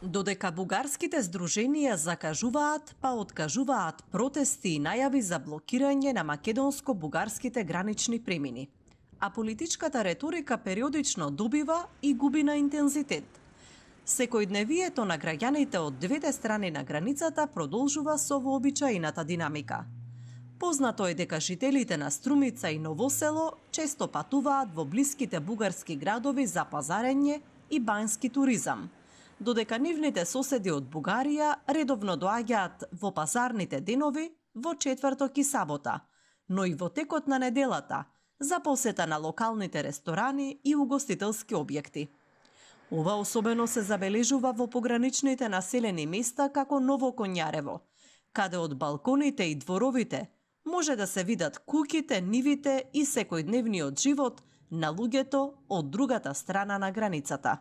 Додека бугарските здруженија закажуваат, па откажуваат протести и најави за блокирање на македонско-бугарските гранични премини, а политичката реторика периодично добива и губи на интензитет. Секојдневието на граѓаните од двете страни на границата продолжува со вообичаената динамика. Познато е дека жителите на Струмица и Новосело често патуваат во блиските бугарски градови за пазарење и банјски туризам, додека нивните соседи од Бугарија редовно доаѓаат во пазарните денови во четврток и сабота, но и во текот на неделата за посета на локалните ресторани и угостителски објекти. Ова особено се забележува во пограничните населени места како Ново Коњарево, каде од балконите и дворовите може да се видат куќите, нивите и секојдневниот живот на луѓето од другата страна на границата.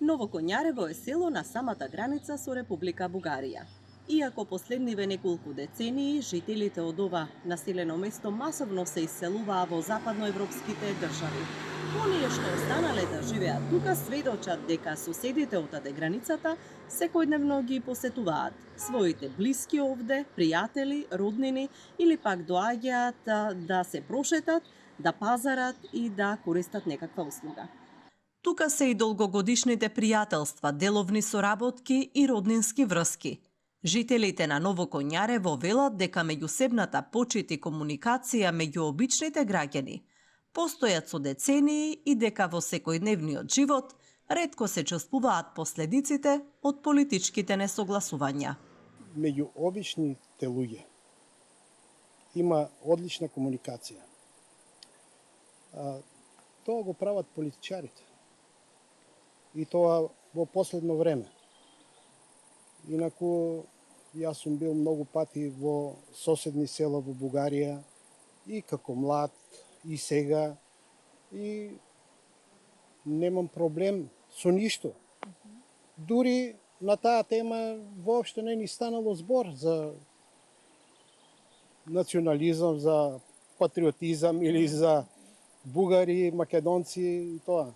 Ново Коњарево е село на самата граница со Република Бугарија. Иако последниве неколку децении жителите од ова населено место масовно се иселуваа во западноевропските држави, оние што останале да живеат тука сведочат дека соседите од таде границата секојдневно ги посетуваат своите блиски овде, пријатели, роднини или пак доаѓаат да се прошетат, да пазарат и да користат некаква услуга. Тука се и долгогодишните пријателства, деловни соработки и роднински врски. Жителите на Ново Коњарево велат дека меѓусебната почит и комуникација меѓу обичните граѓани постојат со децении и дека во секојдневниот живот ретко се чувствуваат последиците од политичките несогласувања. Меѓу обичните луѓе има одлична комуникација. Тоа го прават политичарите. И тоа во последно време. Инаку, јас сум бил многу пати во соседни села во Бугарија, и како млад, и сега, и немам проблем со ништо. Дури на таа тема воопшто не ни станало збор за национализам, за патриотизам или за бугари, македонци и тоа.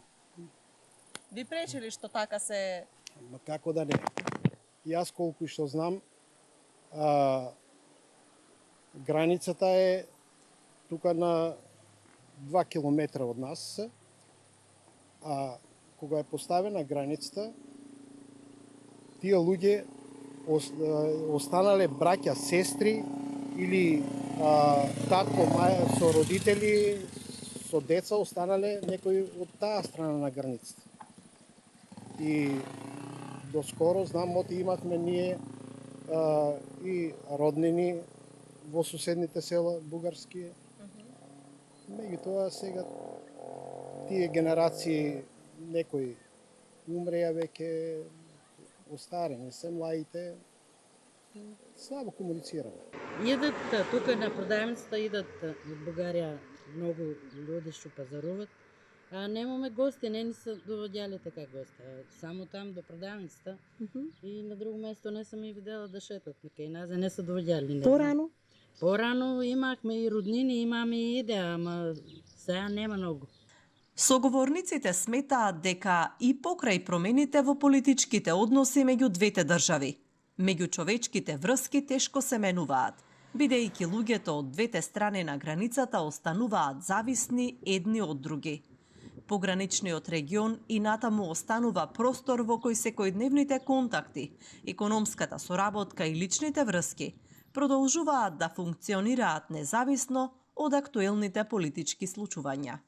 Ви пречи ли што така се... Ма како да не. Јас колку што знам, границата е тука на 2 километра од нас, а кога е поставена границата, тие луѓе останале браќа, сестри или татко, маја со родители, со деца останале некои од таа страна на границата. И доскоро знам оти имавме ние и роднини во соседните села бугарски. Меѓутоа сега тие генерации некои умреа веќе, остарени се, младите слабо комуницираме. Идат тука на продавницата, идат од Бугарија многу луѓе што пазаруват. Немаме гости, не ни се доводјали така гости. Само там до продавницата и на друго место не сам и видела да шетат. Кај нас не се доводјали. Порано? Порано имахме и роднини, имаме и идеја, ама сега нема многу. Соговорниците сметаат дека и покрај промените во политичките односи меѓу двете држави, меѓучовечките врски тешко се менуваат, бидејќи луѓето од двете страни на границата остануваат зависни едни од други. Пограничниот регион и натаму останува простор во кој секојдневните контакти, економската соработка и личните врски продолжуваат да функционираат независно од актуелните политички случувања.